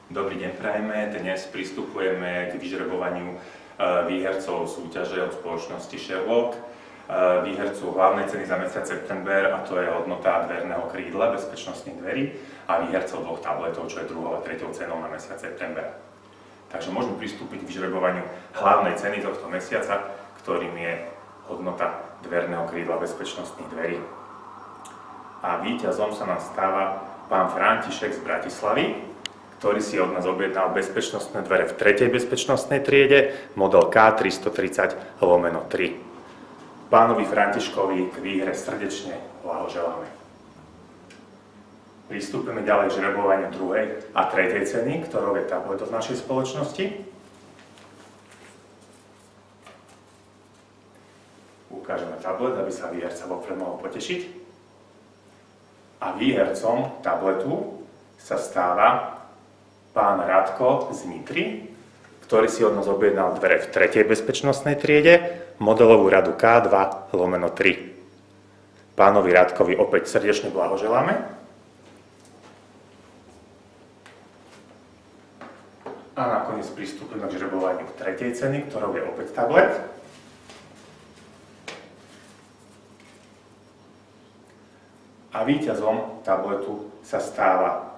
Dobrý deň prajeme, dnes pristupujeme k vyžrebovaniu výhercov súťaže od spoločnosti Sherlock. Výhercu hlavnej ceny za mesiac september, a to je hodnota dverného krídla bezpečnostných dverí, a výhercov dvoch tabletov, čo je druhou a treťou cenou na mesiac september. Takže môžeme pristúpiť k vyžrebovaniu hlavnej ceny tohto mesiaca, ktorým je hodnota dverného krídla bezpečnostných dverí. A víťazom sa nám stáva pán František z Bratislavy, ktorý si od nás objednal bezpečnostné dvere v 3. bezpečnostnej triede, model K330/3. Pánovi Františkovi k výhre srdečne blahoželáme. Pristúpime ďalej k žrebovaniu 2. a 3. ceny, ktorou je tablet v našej spoločnosti. Ukážeme tablet, aby sa výherca vopred mohol potešiť. A výhercom tabletu sa stáva pán Radko z Nitry, ktorý si od nás objednal dvere v 3. bezpečnostnej triede, modelovú radu K2/3. Pánovi Radkovi opäť srdečne blahoželáme. A nakoniec pristúpime k žrebovaniu 3. ceny, ktorou je opäť tablet. A víťazom tabletu sa stáva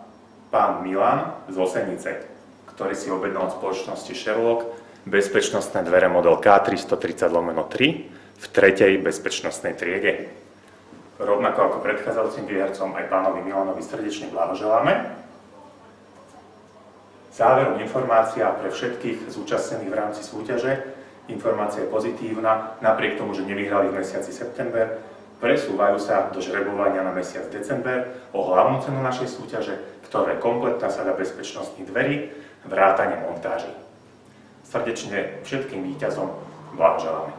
pán Milan z Osenice, ktorý si objednal od spoločnosti Sherlock bezpečnostné dvere model K330/3 v 3. bezpečnostnej triede. Rovnako ako predchádzajúcim výhercom aj pánovi Milanovi srdečne blahoželáme. Záverom informácia pre všetkých zúčastnených v rámci súťaže. Informácia je pozitívna, napriek tomu, že nevyhrali v mesiaci september, presúvajú sa do žrebovania na mesiac december o hlavnú cenu našej súťaže, ktorá je kompletná sada bezpečnostných dverí, vrátane montáží. Srdečne všetkým víťazom blahoželáme.